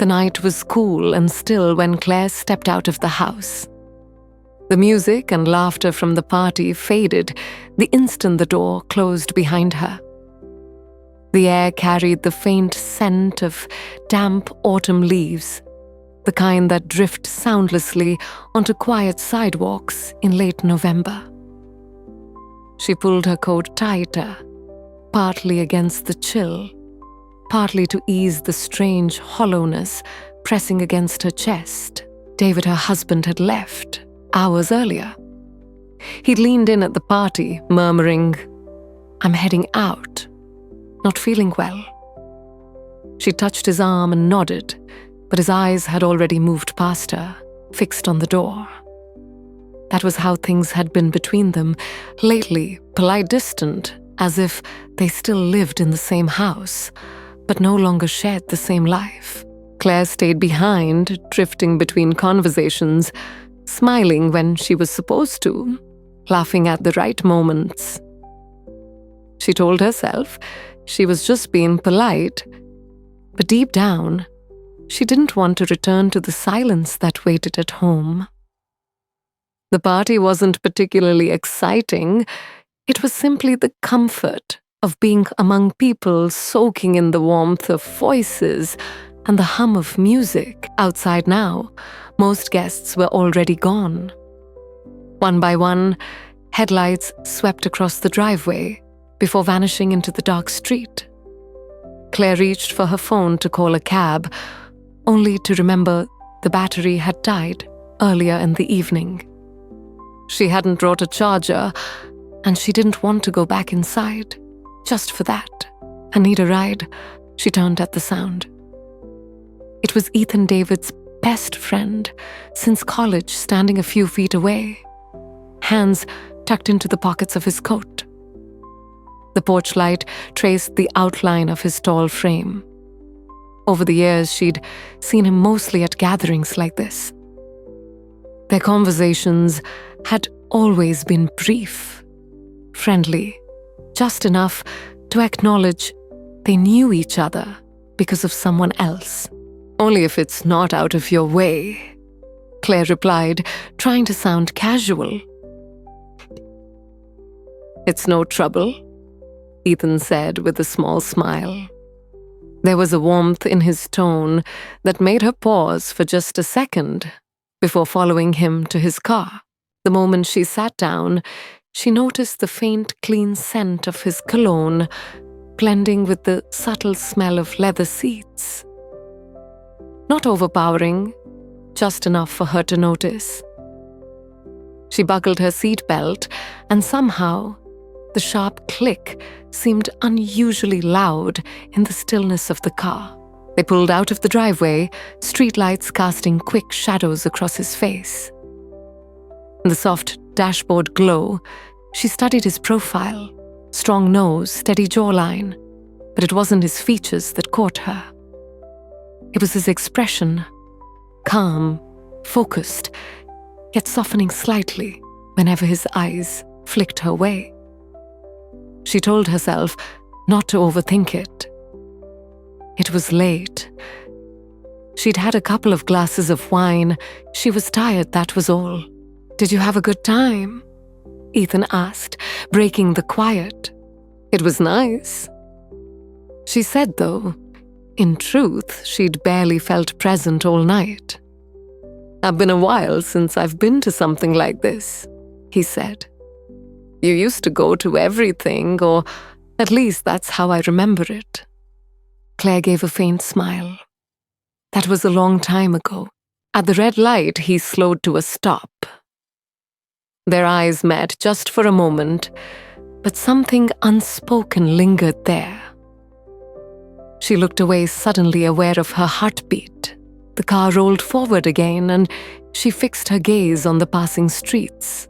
The night was cool and still when Claire stepped out of the house. The music and laughter from the party faded the instant the door closed behind her. The air carried the faint scent of damp autumn leaves, the kind that drift soundlessly onto quiet sidewalks in late November. She pulled her coat tighter, partly against the chill, partly to ease the strange hollowness pressing against her chest. David, her husband, had left hours earlier. He'd leaned in at the party, murmuring, "I'm heading out, not feeling well." She touched his arm and nodded, but his eyes had already moved past her, fixed on the door. That was how things had been between them, lately polite, distant, as if they still lived in the same house, but no longer shared the same life. Claire stayed behind, drifting between conversations, smiling when she was supposed to, laughing at the right moments. She told herself she was just being polite, but deep down, she didn't want to return to the silence that waited at home. The party wasn't particularly exciting. It was simply the comfort of being among people, soaking in the warmth of voices and the hum of music. Outside now, most guests were already gone. One by one, headlights swept across the driveway before vanishing into the dark street. Claire reached for her phone to call a cab, only to remember the battery had died earlier in the evening. She hadn't brought a charger, and she didn't want to go back inside, just for that. "I need a ride," she turned at the sound. It was Ethan, David's best friend since college, standing a few feet away, hands tucked into the pockets of his coat. The porch light traced the outline of his tall frame. Over the years, she'd seen him mostly at gatherings like this. Their conversations had always been brief, friendly, just enough to acknowledge they knew each other because of someone else. "Only if it's not out of your way," Claire replied, trying to sound casual. "It's no trouble," Ethan said with a small smile. There was a warmth in his tone that made her pause for just a second before following him to his car. The moment she sat down, she noticed the faint, clean scent of his cologne blending with the subtle smell of leather seats. Not overpowering, just enough for her to notice. She buckled her seatbelt, and somehow the sharp click seemed unusually loud in the stillness of the car. They pulled out of the driveway, streetlights casting quick shadows across his face. In the soft dashboard glow, she studied his profile, strong nose, steady jawline, but it wasn't his features that caught her. It was his expression, calm, focused, yet softening slightly whenever his eyes flicked her way. She told herself not to overthink it. It was late. She'd had a couple of glasses of wine. She was tired, that was all. "Did you have a good time?" Ethan asked, breaking the quiet. "It was nice," she said, though in truth she'd barely felt present all night. "It's been a while since I've been to something like this," he said. "You used to go to everything, or at least that's how I remember it." Claire gave a faint smile. That was a long time ago. At the red light, he slowed to a stop. Their eyes met just for a moment, but something unspoken lingered there. She looked away, suddenly aware of her heartbeat. The car rolled forward again, and she fixed her gaze on the passing streets.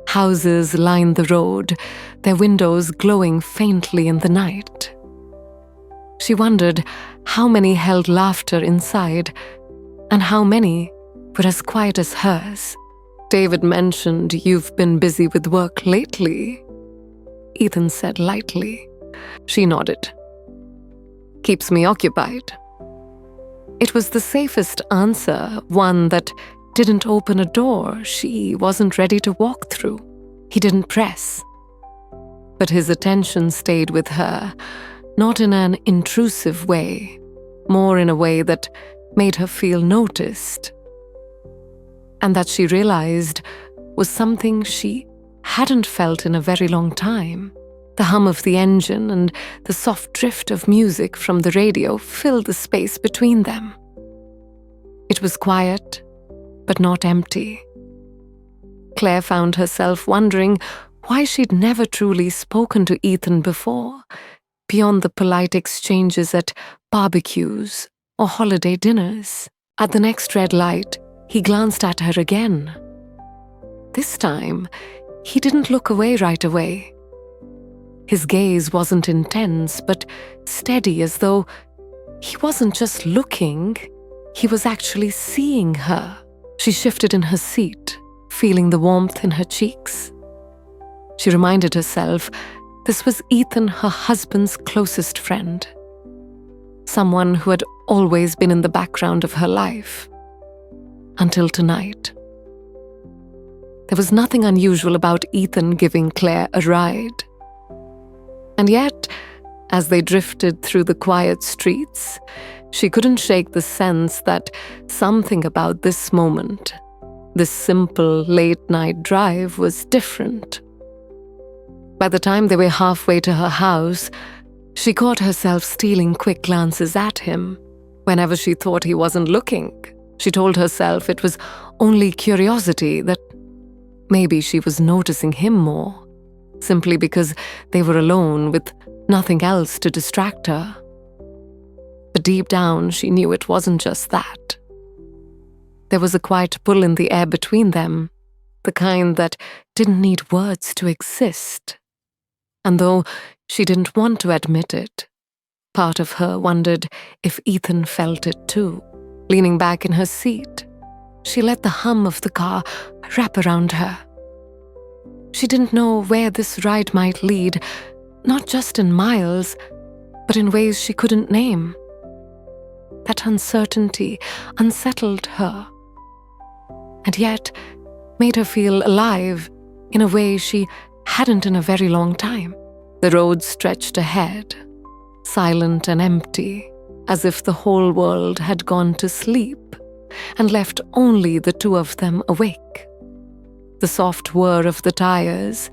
Houses lined the road, their windows glowing faintly in the night. She wondered how many held laughter inside, and how many were as quiet as hers. "David mentioned you've been busy with work lately," Ethan said lightly. She nodded. "Keeps me occupied." It was the safest answer, one that didn't open a door she wasn't ready to walk through. He didn't press. But his attention stayed with her, not in an intrusive way, more in a way that made her feel noticed. And that she realized was something she hadn't felt in a very long time. The hum of the engine and the soft drift of music from the radio filled the space between them. It was quiet, but not empty. Claire found herself wondering why she'd never truly spoken to Ethan before, beyond the polite exchanges at barbecues or holiday dinners. At the next red light, he glanced at her again. This time, he didn't look away right away. His gaze wasn't intense, but steady, as though he wasn't just looking, he was actually seeing her. She shifted in her seat, feeling the warmth in her cheeks. She reminded herself this was Ethan, her husband's closest friend. Someone who had always been in the background of her life. Until tonight. There was nothing unusual about Ethan giving Claire a ride. And yet, as they drifted through the quiet streets, she couldn't shake the sense that something about this moment, this simple late-night drive, was different. By the time they were halfway to her house, she caught herself stealing quick glances at him. Whenever she thought he wasn't looking, she told herself it was only curiosity, that maybe she was noticing him more, simply because they were alone with nothing else to distract her. But deep down, she knew it wasn't just that. There was a quiet pull in the air between them, the kind that didn't need words to exist. And though she didn't want to admit it, part of her wondered if Ethan felt it too. Leaning back in her seat, she let the hum of the car wrap around her. She didn't know where this ride might lead, not just in miles, but in ways she couldn't name. That uncertainty unsettled her, and yet made her feel alive in a way she hadn't in a very long time. The road stretched ahead, silent and empty, as if the whole world had gone to sleep and left only the two of them awake. The soft whir of the tires,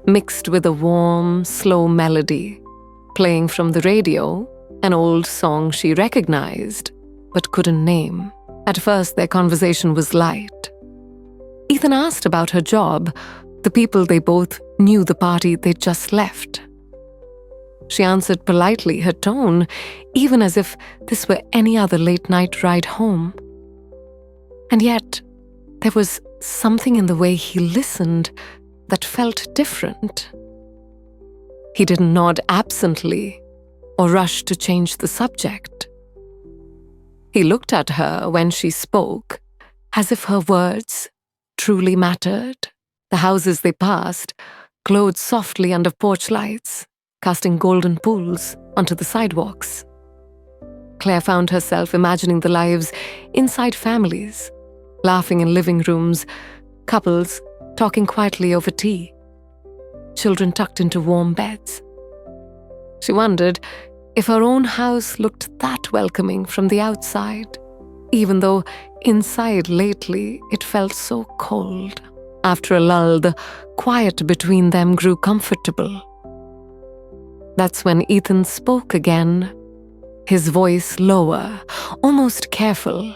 mixed with a warm, slow melody, playing from the radio, an old song she recognized but couldn't name. At first, their conversation was light. Ethan asked about her job, the people they both knew, the party they'd just left. She answered politely, her tone even as if this were any other late-night ride home. And yet, there was something in the way he listened that felt different. He didn't nod absently or rush to change the subject. He looked at her when she spoke, as if her words truly mattered. The houses they passed glowed softly under porch lights, casting golden pools onto the sidewalks. Claire found herself imagining the lives inside families, laughing in living rooms, couples talking quietly over tea, children tucked into warm beds. She wondered if her own house looked that welcoming from the outside, even though inside lately it felt so cold. After a lull, the quiet between them grew comfortable. That's when Ethan spoke again, his voice lower, almost careful.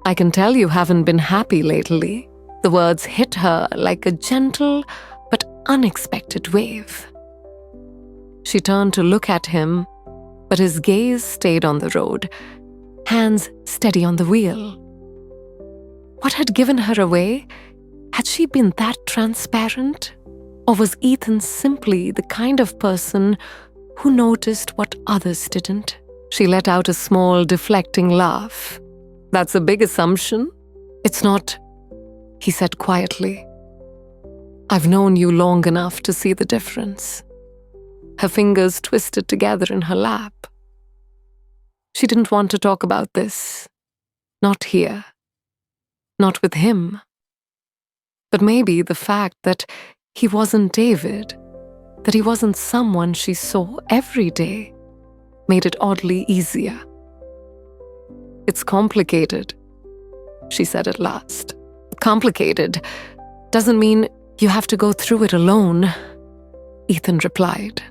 "I can tell you haven't been happy lately." The words hit her like a gentle but unexpected wave. She turned to look at him, but his gaze stayed on the road, hands steady on the wheel. What had given her away? Had she been that transparent? Or was Ethan simply the kind of person who noticed what others didn't? She let out a small, deflecting laugh. "That's a big assumption." "It's not," he said quietly. "I've known you long enough to see the difference." Her fingers twisted together in her lap. She didn't want to talk about this. Not here. Not with him. But maybe the fact that he wasn't David, that he wasn't someone she saw every day, made it oddly easier. "It's complicated," she said at last. "Complicated doesn't mean you have to go through it alone," Ethan replied.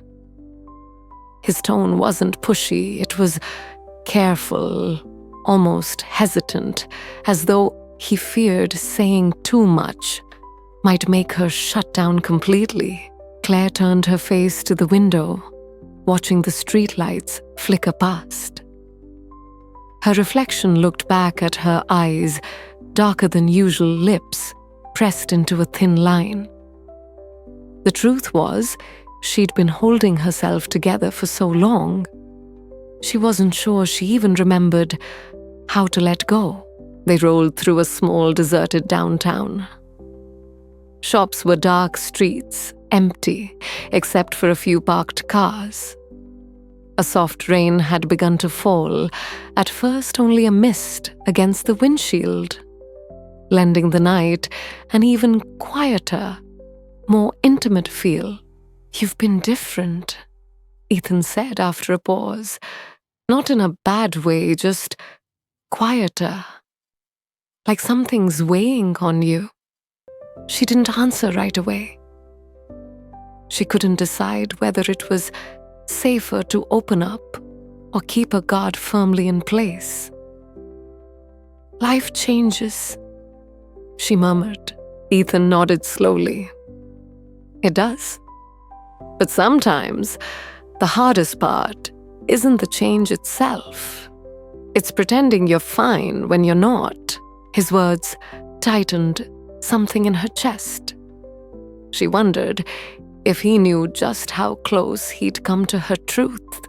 His tone wasn't pushy, it was careful, almost hesitant, as though he feared saying too much might make her shut down completely. Claire turned her face to the window, watching the streetlights flicker past. Her reflection looked back at her eyes, darker than usual lips pressed into a thin line. The truth was, she'd been holding herself together for so long, she wasn't sure she even remembered how to let go. They rolled through a small, deserted downtown. Shops were dark streets, empty, except for a few parked cars. A soft rain had begun to fall, at first only a mist against the windshield, lending the night an even quieter, more intimate feel. "You've been different," Ethan said after a pause. Not in a bad way, just quieter. Like something's weighing on you. She didn't answer right away. She couldn't decide whether it was safer to open up or keep her guard firmly in place. "Life changes," she murmured. Ethan nodded slowly. "It does. But sometimes the hardest part isn't the change itself. It's pretending you're fine when you're not." His words tightened something in her chest. She wondered if he knew just how close he'd come to her truth,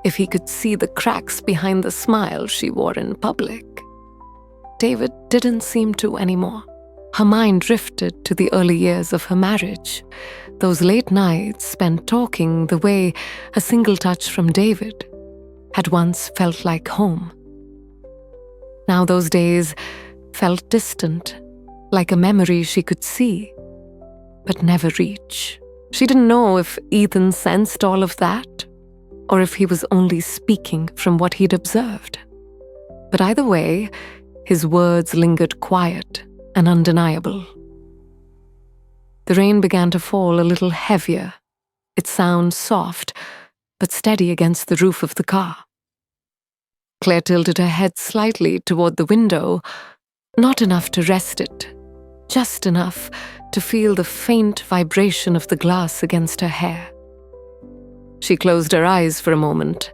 if he could see the cracks behind the smile she wore in public. David didn't seem to anymore. Her mind drifted to the early years of her marriage, those late nights spent talking the way a single touch from David had once felt like home. Now those days felt distant, like a memory she could see, but never reach. She didn't know if Ethan sensed all of that, or if he was only speaking from what he'd observed. But either way, his words lingered quiet and undeniable. The rain began to fall a little heavier, its sound soft, but steady against the roof of the car. Claire tilted her head slightly toward the window, not enough to rest it, just enough to feel the faint vibration of the glass against her hair. She closed her eyes for a moment,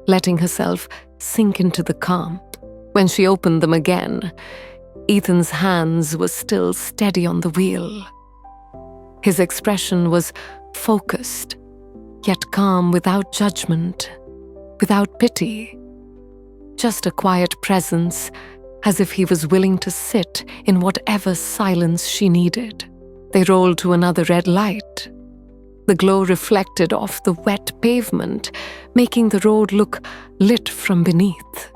letting herself sink into the calm. When she opened them again, Ethan's hands were still steady on the wheel. His expression was focused, yet calm, without judgment, without pity. Just a quiet presence, as if he was willing to sit in whatever silence she needed. They rolled to another red light. The glow reflected off the wet pavement, making the road look lit from beneath.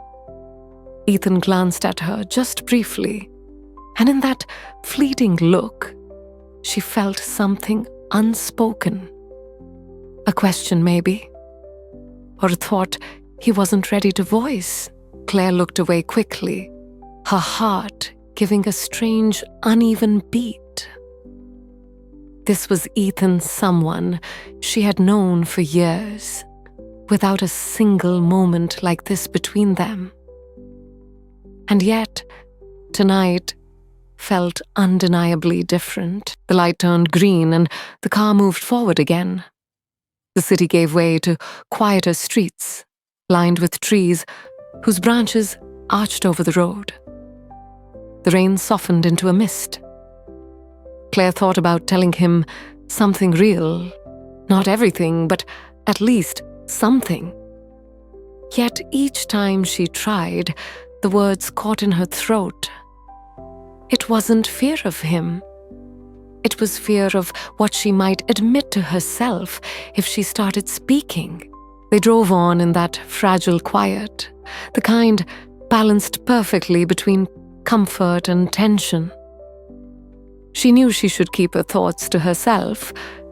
Ethan glanced at her just briefly, and in that fleeting look, she felt something unspoken. A question, maybe, or a thought he wasn't ready to voice. Claire looked away quickly, her heart giving a strange, uneven beat. This was Ethan, someone she had known for years, without a single moment like this between them. And yet, tonight felt undeniably different. The light turned green and the car moved forward again. The city gave way to quieter streets, lined with trees whose branches arched over the road. The rain softened into a mist. Claire thought about telling him something real, not everything, but at least something. Yet each time she tried, the words caught in her throat. It wasn't fear of him. It was fear of what she might admit to herself if she started speaking. They drove on in that fragile quiet, the kind balanced perfectly between comfort and tension. She knew she should keep her thoughts to herself,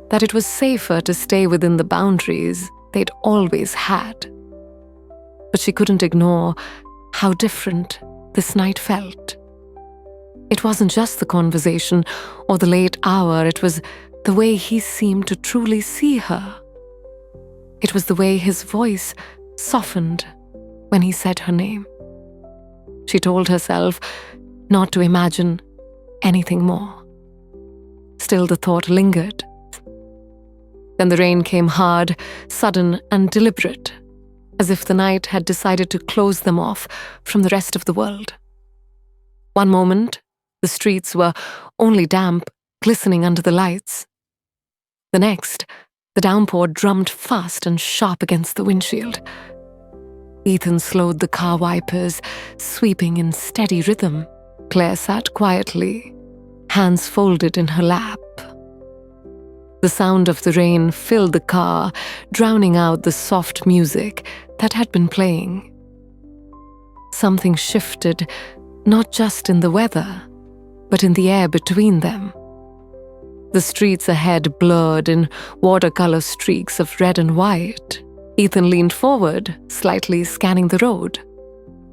that it was safer to stay within the boundaries they'd always had. But she couldn't ignore how different this night felt. It wasn't just the conversation or the late hour, it was the way he seemed to truly see her. It was the way his voice softened when he said her name. She told herself not to imagine anything more. Still, the thought lingered. Then the rain came hard, sudden and deliberate, as if the night had decided to close them off from the rest of the world. One moment, the streets were only damp, glistening under the lights. The next, the downpour drummed fast and sharp against the windshield. Ethan slowed the car wipers, sweeping in steady rhythm. Claire sat quietly, hands folded in her lap. The sound of the rain filled the car, drowning out the soft music that had been playing. Something shifted, not just in the weather, but in the air between them. The streets ahead blurred in watercolor streaks of red and white. Ethan leaned forward, slightly scanning the road.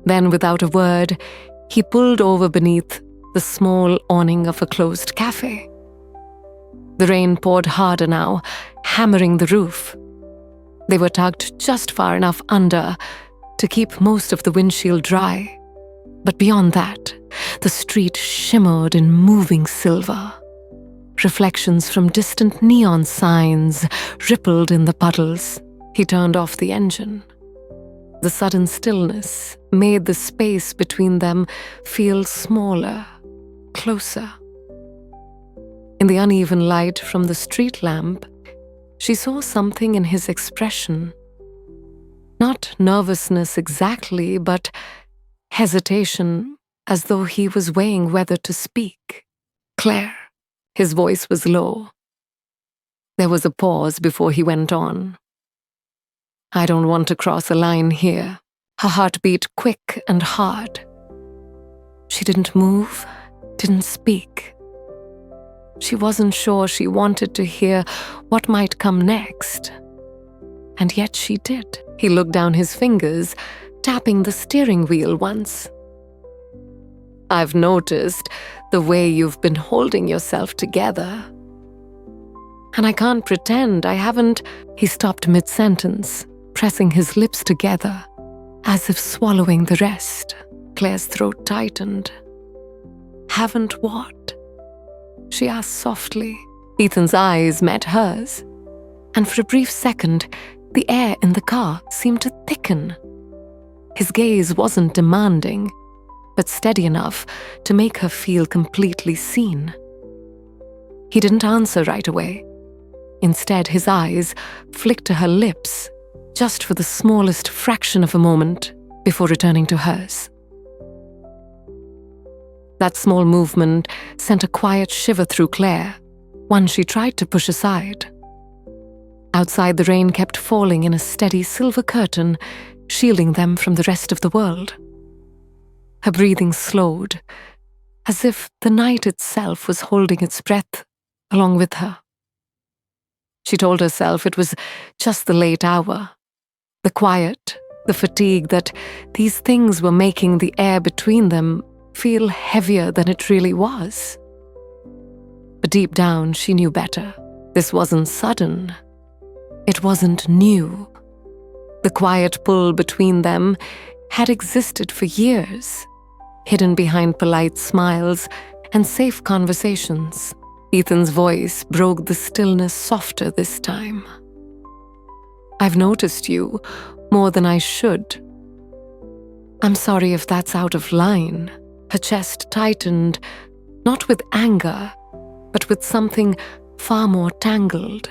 Then, without a word, he pulled over beneath the small awning of a closed cafe. The rain poured harder now, hammering the roof. They were tucked just far enough under to keep most of the windshield dry. But beyond that, the street shimmered in moving silver. Reflections from distant neon signs rippled in the puddles. He turned off the engine. The sudden stillness made the space between them feel smaller, closer. In the uneven light from the street lamp, she saw something in his expression. Not nervousness exactly, but hesitation, as though he was weighing whether to speak. "Claire." His voice was low. There was a pause before he went on. "I don't want to cross a line here." Her heart beat quick and hard. She didn't move, didn't speak. She wasn't sure she wanted to hear what might come next. And yet she did. He looked down his fingers, tapping the steering wheel once. "I've noticed the way you've been holding yourself together. And I can't pretend I haven't." He stopped mid-sentence, pressing his lips together, as if swallowing the rest. Claire's throat tightened. "Haven't what?" she asked softly. Ethan's eyes met hers, and for a brief second, the air in the car seemed to thicken. His gaze wasn't demanding, but steady enough to make her feel completely seen. He didn't answer right away. Instead, his eyes flicked to her lips, just for the smallest fraction of a moment before returning to hers. That small movement sent a quiet shiver through Claire, one she tried to push aside. Outside, the rain kept falling in a steady silver curtain, shielding them from the rest of the world. Her breathing slowed, as if the night itself was holding its breath along with her. She told herself it was just the late hour, the quiet, the fatigue, that these things were making the air between them feel heavier than it really was. But deep down, she knew better. This wasn't sudden. It wasn't new. The quiet pull between them had existed for years, hidden behind polite smiles and safe conversations. Ethan's voice broke the stillness softer this time. "I've noticed you more than I should. I'm sorry if that's out of line." Her chest tightened, not with anger, but with something far more tangled.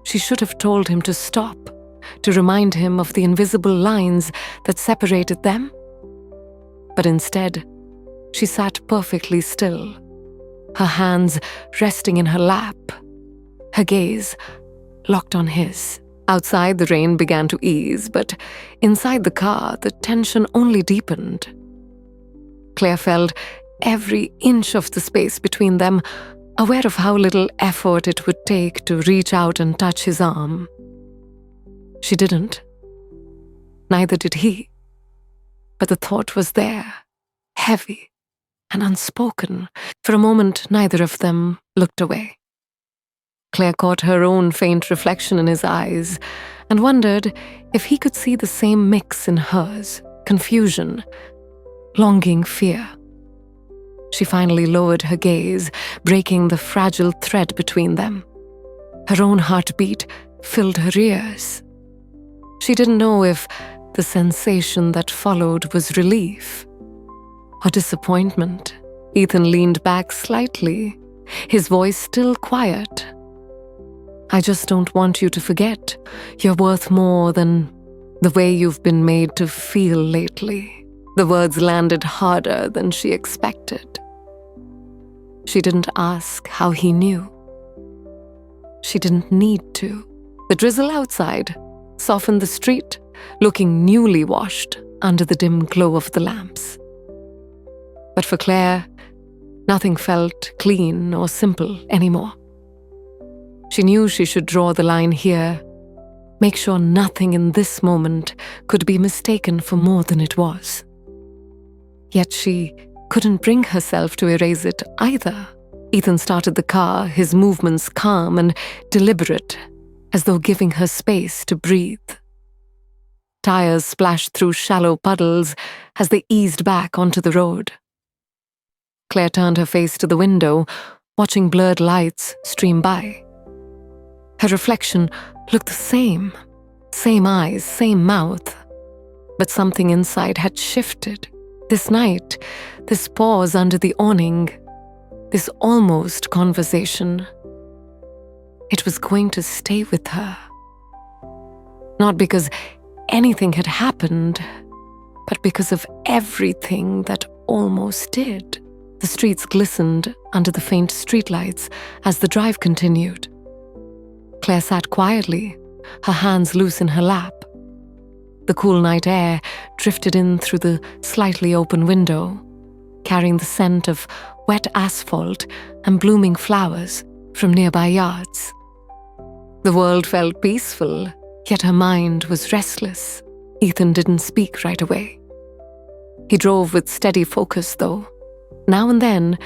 She should have told him to stop, to remind him of the invisible lines that separated them. But instead, she sat perfectly still, her hands resting in her lap, her gaze locked on his. Outside, the rain began to ease, but inside the car, the tension only deepened. Claire felt every inch of the space between them, aware of how little effort it would take to reach out and touch his arm. She didn't. Neither did he. But the thought was there, heavy and unspoken. For a moment, neither of them looked away. Claire caught her own faint reflection in his eyes and wondered if he could see the same mix in hers: confusion, longing, fear. She finally lowered her gaze, breaking the fragile thread between them. Her own heartbeat filled her ears. She didn't know if the sensation that followed was relief or disappointment. Ethan leaned back slightly, his voice still quiet. "I just don't want you to forget. You're worth more than the way you've been made to feel lately." The words landed harder than she expected. She didn't ask how he knew. She didn't need to. The drizzle outside softened the street, looking newly washed under the dim glow of the lamps. But for Claire, nothing felt clean or simple anymore. She knew she should draw the line here, make sure nothing in this moment could be mistaken for more than it was. Yet she couldn't bring herself to erase it either. Ethan started the car, his movements calm and deliberate, as though giving her space to breathe. Tires splashed through shallow puddles as they eased back onto the road. Claire turned her face to the window, watching blurred lights stream by. Her reflection looked the same eyes, same mouth. But something inside had shifted. This night, this pause under the awning, this almost conversation, it was going to stay with her. Not because anything had happened, but because of everything that almost did. The streets glistened under the faint streetlights as the drive continued. Claire sat quietly, her hands loose in her lap. The cool night air drifted in through the slightly open window, carrying the scent of wet asphalt and blooming flowers from nearby yards. The world felt peaceful, yet her mind was restless. Ethan didn't speak right away. He drove with steady focus, though. Now and then,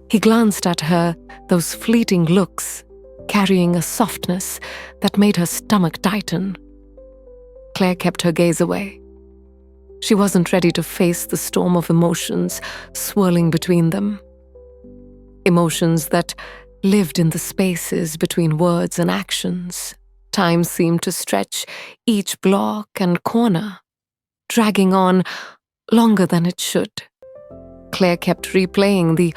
he glanced at her, those fleeting looks, carrying a softness that made her stomach tighten. Claire kept her gaze away. She wasn't ready to face the storm of emotions swirling between them. Emotions that lived in the spaces between words and actions. Time seemed to stretch each block and corner, dragging on longer than it should. Claire kept replaying the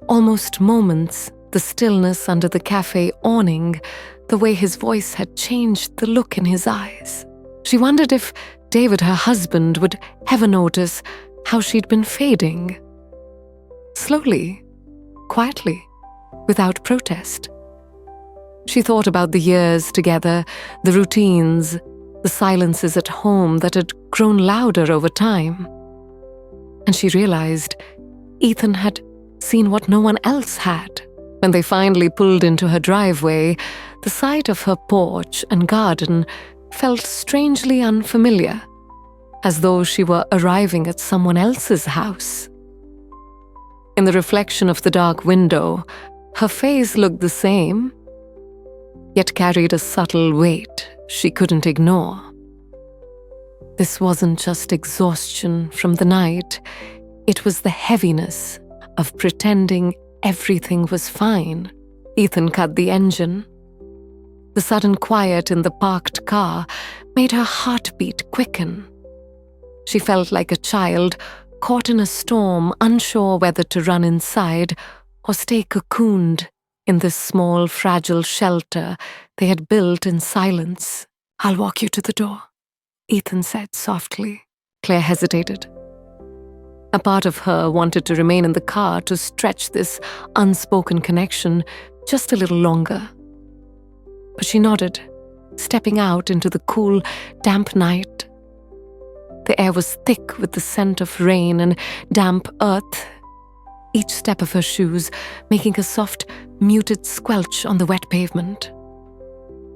almost moments, the stillness under the cafe awning, the way his voice had changed the look in his eyes. She wondered if David, her husband, would ever notice how she'd been fading. Slowly, quietly, without protest. She thought about the years together, the routines, the silences at home that had grown louder over time. And she realized Ethan had seen what no one else had. When they finally pulled into her driveway, the sight of her porch and garden felt strangely unfamiliar, as though she were arriving at someone else's house. In the reflection of the dark window, her face looked the same, yet carried a subtle weight she couldn't ignore. This wasn't just exhaustion from the night, it was the heaviness of pretending everything was fine. Ethan cut the engine. The sudden quiet in the parked car made her heartbeat quicken. She felt like a child caught in a storm, unsure whether to run inside or stay cocooned in this small, fragile shelter they had built in silence. "I'll walk you to the door," Ethan said softly. Claire hesitated. A part of her wanted to remain in the car to stretch this unspoken connection just a little longer. But she nodded, stepping out into the cool, damp night. The air was thick with the scent of rain and damp earth, each step of her shoes making a soft, muted squelch on the wet pavement.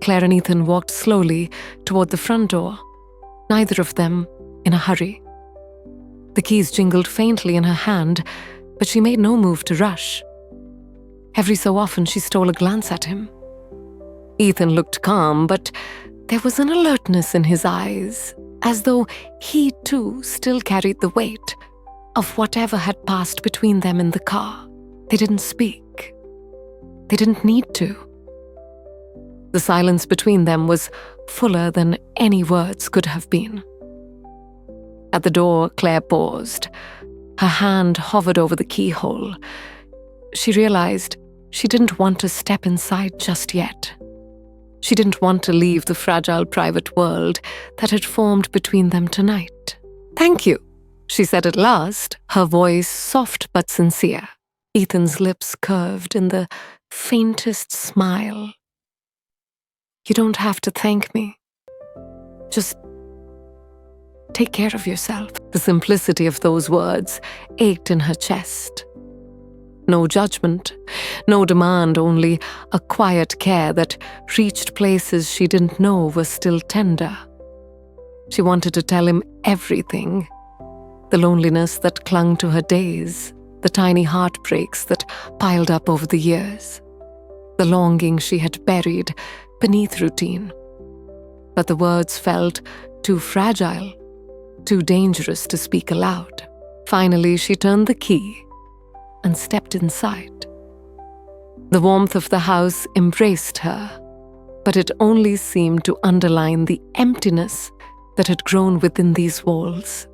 Claire and Ethan walked slowly toward the front door, neither of them in a hurry. The keys jingled faintly in her hand, but she made no move to rush. Every so often she stole a glance at him. Ethan looked calm, but there was an alertness in his eyes, as though he too still carried the weight of whatever had passed between them in the car. They didn't speak. They didn't need to. The silence between them was fuller than any words could have been. At the door, Claire paused. Her hand hovered over the keyhole. She realized she didn't want to step inside just yet. She didn't want to leave the fragile private world that had formed between them tonight. "Thank you," she said at last, her voice soft but sincere. Ethan's lips curved in the faintest smile. "You don't have to thank me. Just take care of yourself." The simplicity of those words ached in her chest. No judgment, no demand, only a quiet care that reached places she didn't know were still tender. She wanted to tell him everything. The loneliness that clung to her days, the tiny heartbreaks that piled up over the years, the longing she had buried beneath routine. But the words felt too fragile, too dangerous to speak aloud. Finally, she turned the key and stepped inside. The warmth of the house embraced her, but it only seemed to underline the emptiness that had grown within these walls.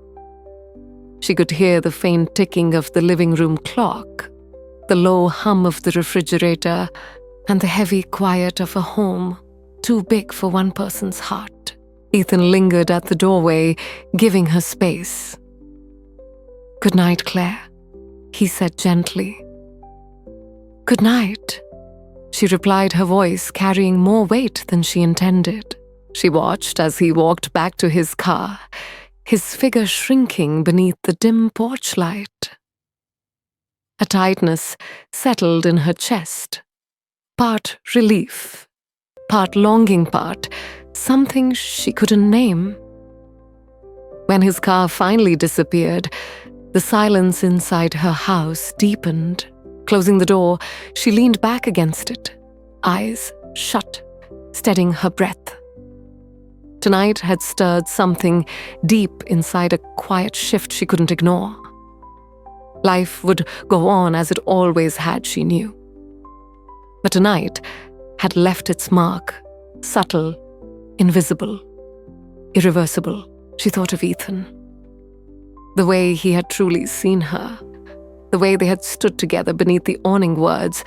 She could hear the faint ticking of the living room clock, the low hum of the refrigerator, and the heavy quiet of a home too big for one person's heart. Ethan lingered at the doorway, giving her space. "Good night, Claire," he said gently. "Good night," she replied, her voice carrying more weight than she intended. She watched as he walked back to his car, his figure shrinking beneath the dim porch light. A tightness settled in her chest, part relief, part longing, part something she couldn't name. When his car finally disappeared, the silence inside her house deepened. Closing the door, she leaned back against it, eyes shut, steadying her breath. Tonight had stirred something deep inside, a quiet shift she couldn't ignore. Life would go on as it always had, she knew. But tonight had left its mark, subtle, invisible, irreversible. She thought of Ethan. The way he had truly seen her, the way they had stood together beneath the awning, words,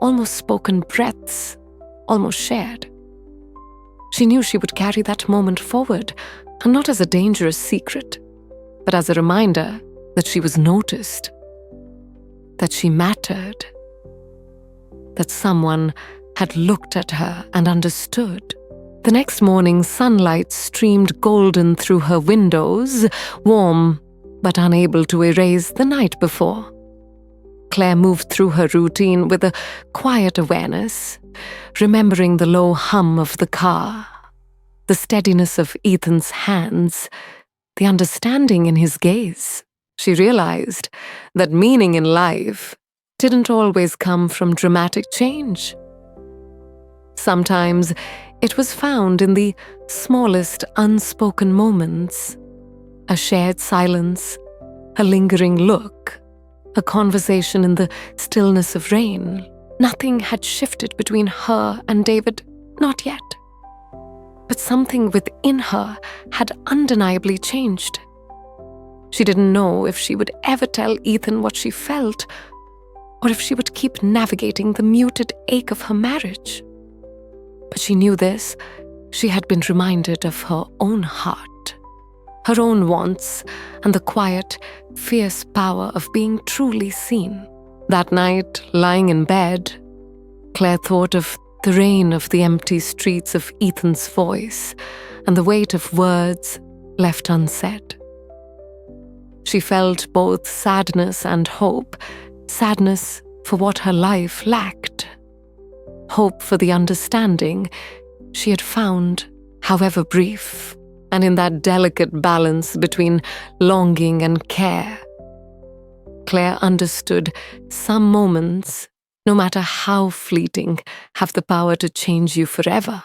almost spoken breaths, almost shared. She knew she would carry that moment forward, and not as a dangerous secret, but as a reminder that she was noticed, that she mattered, that someone had looked at her and understood. The next morning, sunlight streamed golden through her windows, warm but unable to erase the night before. Claire moved through her routine with a quiet awareness, remembering the low hum of the car, the steadiness of Ethan's hands, the understanding in his gaze. She realized that meaning in life didn't always come from dramatic change. Sometimes it was found in the smallest unspoken moments, a shared silence, a lingering look, a conversation in the stillness of rain. Nothing had shifted between her and David, not yet. But something within her had undeniably changed. She didn't know if she would ever tell Ethan what she felt, or if she would keep navigating the muted ache of her marriage. But she knew this: she had been reminded of her own heart, her own wants, and the quiet, fierce power of being truly seen. That night, lying in bed, Claire thought of the rain of the empty streets of Ethan's voice, and the weight of words left unsaid. She felt both sadness and hope, sadness for what her life lacked, hope for the understanding she had found, however brief, and in that delicate balance between longing and care. Claire understood some moments, no matter how fleeting, have the power to change you forever.